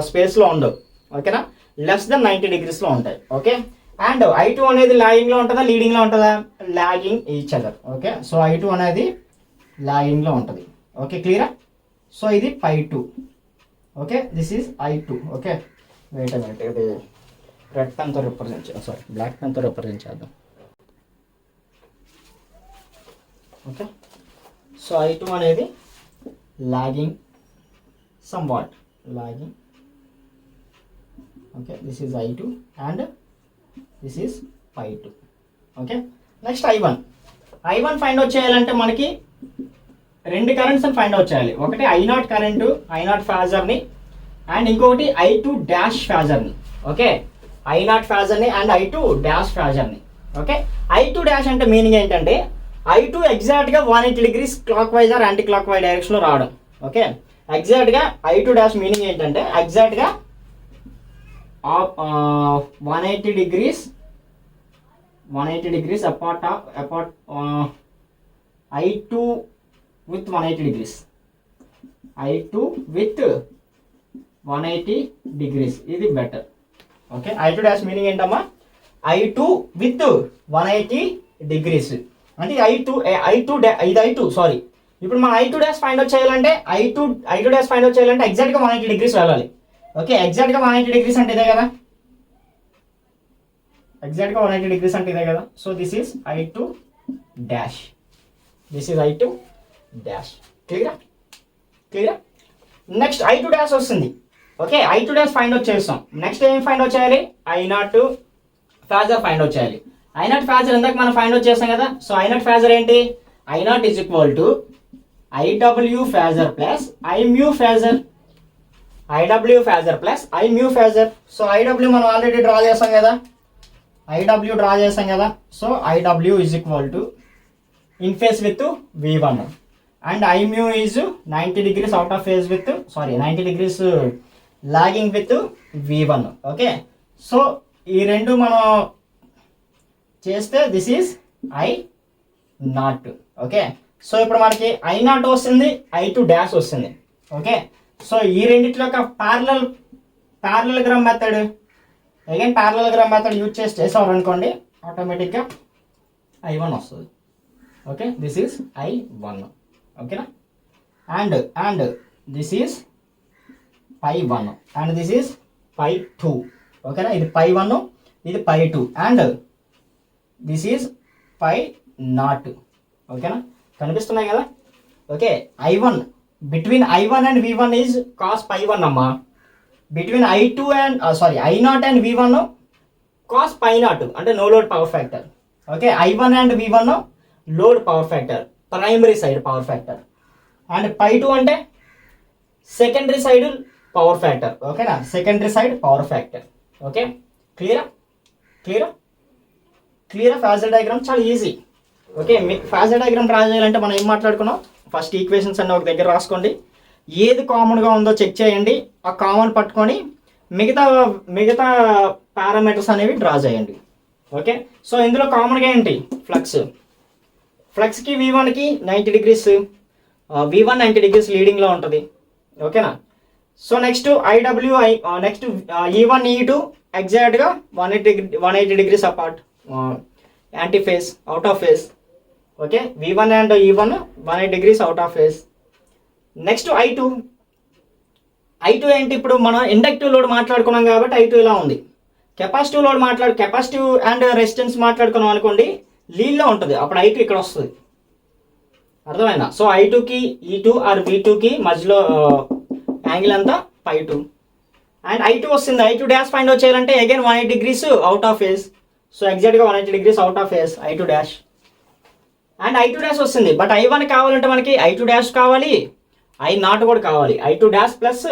స్పేస్లో ఉండవు. ఓకేనా, లెస్ దెన్ 90 degreesలో ఉంటాయి. ఓకే, అండ్ I2 అనేది లాగింగ్లో ఉంటుందా లీడింగ్లో ఉంటుందా? Lagging each other. Okay, so I2 అనేది లాగింగ్లో ఉంటుంది. ఓకే, క్లియరా? సో ఇది π2. Okay, this is I2. Okay, wait minute, ఇది రెడ్ పెన్తో రిప్రజెంట్ చేద్దాం, సారీ బ్లాక్ పెన్తో రిప్రజెంట్ చేద్దాం. ఓకే, సో I2 అనేది lagging somewhat lagging. Okay, this is I2 and this is π2. Okay, next I1 find out చేయాలంటే మనకి రెండు కరెంట్స్ని find out చేయాలి. ఒకటి I0 కరెంటు, I0 ఫాజర్ని, అండ్ ఇంకొకటి I2 డాష్ ఫాజర్ని. ఓకే, I0 ఫాజర్ని అండ్ I2 డాష్ ఫాజర్ని. ఓకే, I2 డాష్ అంటే మీనింగ్ ఏంటంటే I2 ఎగ్జాక్ట్గా 180 degrees clockwise or anticlockwise డైరెక్షన్లో రావడం. ఓకే, ఎగ్జాక్ట్గా I2 డాష్ మీనింగ్ ఏంటంటే ఎగ్జాక్ట్గా 180 degrees apart I2 with 180 degrees. I2 with 180 degrees ఇది better. Okay, I2 dash meaning ఏంటమ్మా? I2 with 180 degrees అంటే I2 ఇది I2 సారీ. ఇప్పుడు మనం I2 డాష్ ఫైండ్ అవుట్ చేయాలంటే I2 డాష్ ఫైండ్ అవుట్ చేయాలంటే ఎగ్జాక్ట్గా 180 degrees వెళ్ళాలి. ఓకే, ఎగ్జాక్ట్గా 180 degrees అంటే ఇదే కదా, ఎగ్జాక్ట్గా 180 degrees అంటే ఇదే కదా. So this is I2 dash, this is I2 dash. క్లియరా? నెక్స్ట్ I2 డాష్ వస్తుంది. Okay, I2 dash find out చేస్తాం. నెక్స్ట్ ఏం ఫైండ్ అవుట్ చేయాలి? I0 ఫాజర్ ఫైండ్ అవుట్ చేయాలి. I0 ఫాజర్ ఇందాక మనం ఫైండ్ అవుట్ చేస్తాం కదా. సో I0 ఫాజర్ ఏంటి? I0 is equal to IW phasor plus IMU phasor. IW phasor plus IMU phasor. So IW మనం ఆల్రెడీ డ్రా చేస్తాం కదా. So IW is equal to in phase with V1 and IMU is 90 degrees out of phase with 90 degrees lagging with V1. Okay, so ఈ రెండు మనం చేస్తే this is I0. Okay, so ఇప్పుడు మనకి I0 వస్తుంది, I2 dash వస్తుంది. Okay, so ఈ రెండిట్లో ఒక ప్యారలల్గ్రామ్ మెథడ్ యూజ్ చేసారు అనుకోండి, ఆటోమేటిక్గా I1 వస్తుంది. Okay, this is I1. ఓకేనా, and this is π1 and this is π2. ఓకేనా, ఇది π1 ఇది π2 అండ్ దిస్ ఈజ్ π0. ఓకేనా, కనిపిస్తున్నాయి కదా. Okay, I1 between I1 and V1 is cos π1 అమ్మా. Between I0 and V1 cos π0 అంటే no load power factor. Okay, I1 and V1 load power factor, primary side power factor, and π2 అంటే secondary side power factor. ఓకేనా, secondary side power factor. Okay, క్లియరా? Phasor diagram చాలా easy. Okay, phasor diagram draw చేయాలంటే మనం ఏం మాట్లాడుకున్నాం? First equations అన్నీ ఒక దగ్గర రాసుకోండి, ఏది కామన్గా ఉందో చెక్ చేయండి, ఆ కామన్ పట్టుకొని మిగతా పారామీటర్స్ అనేవి డ్రా చేయండి. ఓకే, సో ఇందులో కామన్గా ఏంటి? ఫ్లక్స్కి V1కి 90 degrees, V1 90 degrees లీడింగ్లో ఉంటుంది. ఓకేనా, so next IW next E1 E2 ఎగ్జాక్ట్గా 180 degrees apart, anti phase, out of phase. Okay, V1 and E1 180 degrees out of phase. Next I2 ఏంటి? ఇప్పుడు మనం ఇండక్టివ్ లోడ్ మాట్లాడుకున్నాం కాబట్టి I2 ఇలా ఉంది. Capacitive load capacitive and resistance మాట్లాడుకున్నాం అనుకోండి, లీడ్లో ఉంటుంది, అప్పుడు I2 ఇక్కడ వస్తుంది. అర్థమైందా? సో I2కి E2 ఆర్ V2కి మధ్యలో యాంగిల్ అంతా π2 అండ్ I2 వస్తుంది. I2 డాష్ ఫైండ్ అవుట్ చేయాలంటే again 180 degrees out of phase. So ఎగ్జాక్ట్గా 180 degrees out of phase I2 dash and I2 dash వస్తుంది. బట్ I1 కావాలంటే మనకి I2 డాష్ కావాలి, I0 కూడా కావాలి. I2 dash plus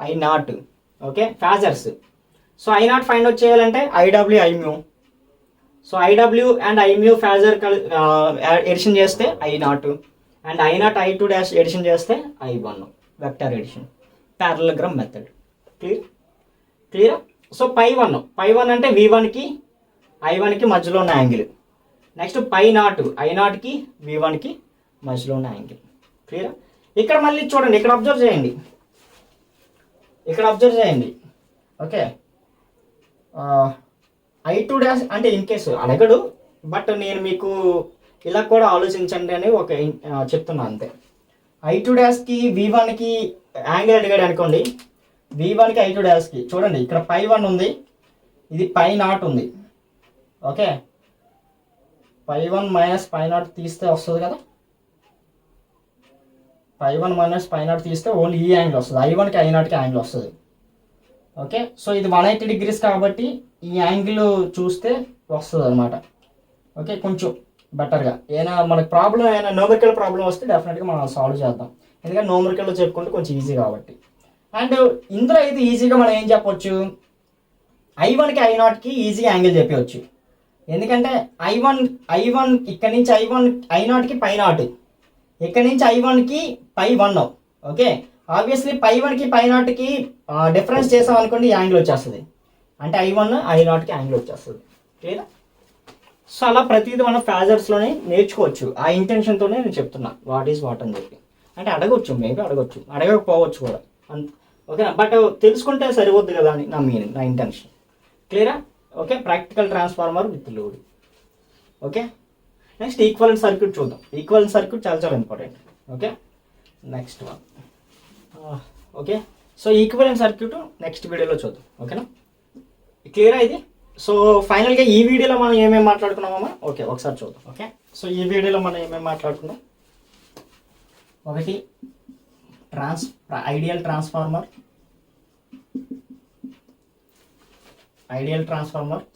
I0. Okay, phasors. So I0 find out చేయాలంటే IW IMU. So IW and IMU phasor addition చేస్తే I0 and I0 I2 dash addition చేస్తే I1 vector addition parallelogram method. Clear. So పై1 అంటే V1కి I1కి మధ్యలో ఉన్న angle. Next π0 I0కి V1కి మధ్యలో ఉన్న యాంగిల్. క్లియర్. ఇక్కడ మళ్ళీ చూడండి, ఇక్కడ అబ్జర్వ్ చేయండి. ఓకే, I2 డాష్ అంటే ఇన్ కేసు అడగడు, బట్ నేను మీకు ఇలా కూడా ఆలోచించండి అని ఒక చెప్తున్నా అంతే. I2 డాష్కి V1కి యాంగిల్ అడిగాడు అనుకోండి, V1కి I2 డాష్కి చూడండి, ఇక్కడ π1 ఉంది, ఇది π0 ఉంది. ఓకే, π1 మైనస్ π0 తీస్తే వస్తుంది కదా, π1 మైనస్ π0 తీస్తే ఓన్లీ ఈ యాంగిల్ వస్తుంది, I1కి I0కి యాంగిల్ వస్తుంది. ఓకే, సో ఇది 180 degrees కాబట్టి ఈ యాంగిల్ చూస్తే వస్తుంది అనమాట. ఓకే, కొంచెం బెటర్గా ఏమైనా మనకు ప్రాబ్లం ఏమైనా న్యూమరికల్ ప్రాబ్లం వస్తే డెఫినెట్గా మనం సాల్వ్ చేద్దాం, ఎందుకంటే న్యూమరికల్లో చెప్పుకుంటే కొంచెం ఈజీ కాబట్టి. అండ్ ఇందులో అయితే ఈజీగా మనం ఏం చెప్పొచ్చు, I1కి I0కి ఈజీ యాంగిల్ చెప్పవచ్చు. ఎందుకంటే I1 ఇక్కడ నుంచి I0కి π0, ఇక్కడ నుంచి I1కి π1. ఓకే, ఆబ్వియస్లీ π1కి π0కి డిఫరెన్స్ చేసాం అనుకోండి, యాంగిల్ వచ్చేస్తుంది, అంటే I1 I0కి యాంగిల్ వచ్చేస్తుంది. క్లియర్. సో అలా ప్రతిదీ మనం ఫేజర్స్లోనే నేర్చుకోవచ్చు. ఆ ఇంటెన్షన్తోనే నేను చెప్తున్నా వాట్ ఈజ్ వాట్ అని చెప్పి. అంటే అడగవచ్చు, మేబీ అడగకపోవచ్చు కూడా, ఓకేనా, బట్ తెలుసుకుంటే సరిపోద్ది కదా అని నా మీనింగ్, నా ఇంటెన్షన్. క్లియరా. Okay, practical transformer with load. Okay, next equivalent circuit చూద్దాం. ఈక్వలెంట్ సర్క్యూట్ చాలా important. Okay, next one. Okay, so equivalent circuit next వీడియోలో చూద్దాం. ఓకేనా, క్లియరా ఇది. సో ఫైనల్గా ఈ వీడియోలో మనం ఏమేమి మాట్లాడుకున్నామమ్మా, ఓకే ఒకసారి చూద్దాం. ఓకే, సో ఈ వీడియోలో మనం ఏమేమి మాట్లాడుకున్నాం, ఒకటి ఐడియల్ ట్రాన్స్ఫార్మర్.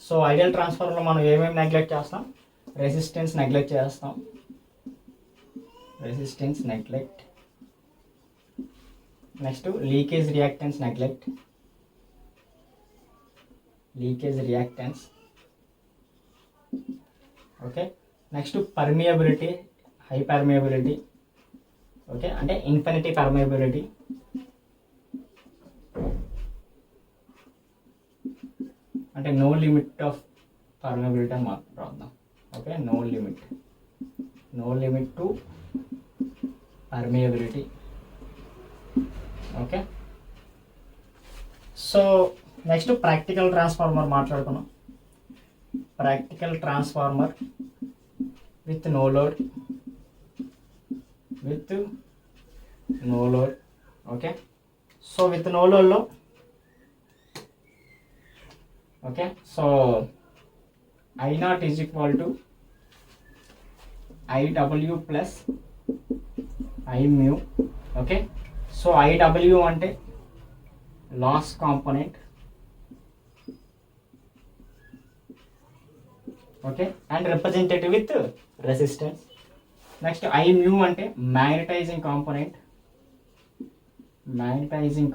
సో ఐడియల్ ట్రాన్స్ఫార్మర్లో మనం ఏమేమి నెగ్లెక్ట్ చేస్తాం, resistance neglect. Next leakage reactance. Okay, next permeability, high permeability. Okay, అంటే ఇన్ఫినిటీ పర్మియబిలిటీ. అంటే నో లిమిట్ ఆఫ్ పర్మియబిలిటీ అని మాత్రం రాద్దాం. Okay, no limit to permeability. Okay, so next practical transformer మాట్లాడుకున్నాం. Practical transformer with no load. Okay, so with no లోడ్లో, okay, so I0 is equal to IW plus IMU. Okay, so IW అంటే loss component. Okay, and representative with resistance. Next IMU అంటే magnetising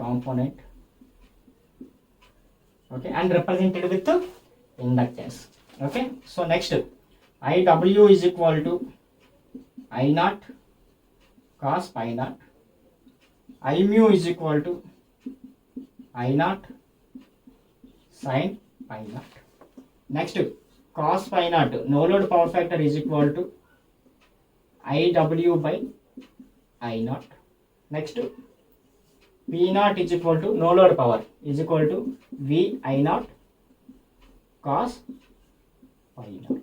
component. Okay, and represented with inductance. Okay, so next IW is equal to I0 cos π0. IMU is equal to I0 sin π0. Next cos π0 no load power factor is equal to IW by I0. Next P0 is equal to no load power is equal to VI0 cos π0.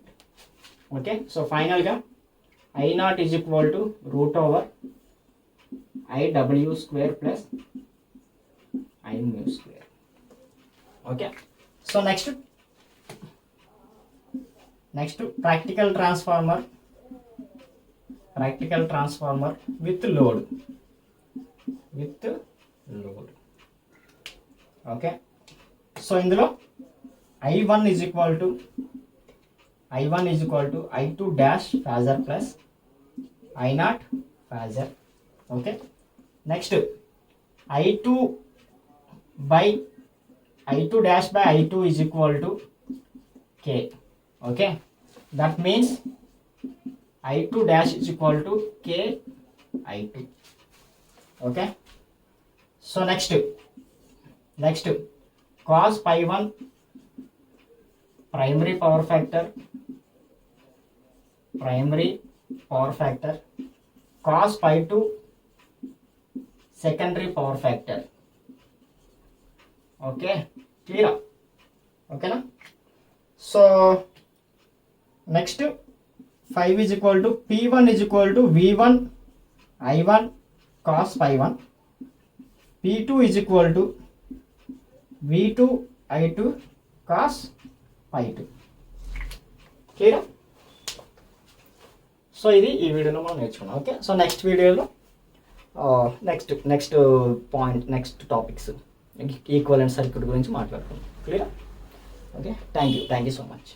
Okay, so ఫైనల్గా I0 is equal to √over IW square plus IMU square. Okay, so next practical transformer with load. Okay, so ఇందులో I1 is equal to I2 dash phasor plus I0 phasor. Okay, next I2 by I2 dash by I2 is equal to K. Okay, that means I2 dash is equal to K I2. Okay, so next cos pi 1 primary power factor, cos pi 2 secondary power factor. Okay, clear? Okay na? So next 5 is equal to P1 is equal to V1 I1 cos pi 1, P2 is equal to V2 I2 cos pi 2. Clear? So ఇది ఈ వీడియోలో మనం నేర్చుకున్నాం. Okay, so next వీడియోలో next point, next topics equivalent circuit గురించి మాట్లాడుకుందాం. Clear? Okay, thank you so much.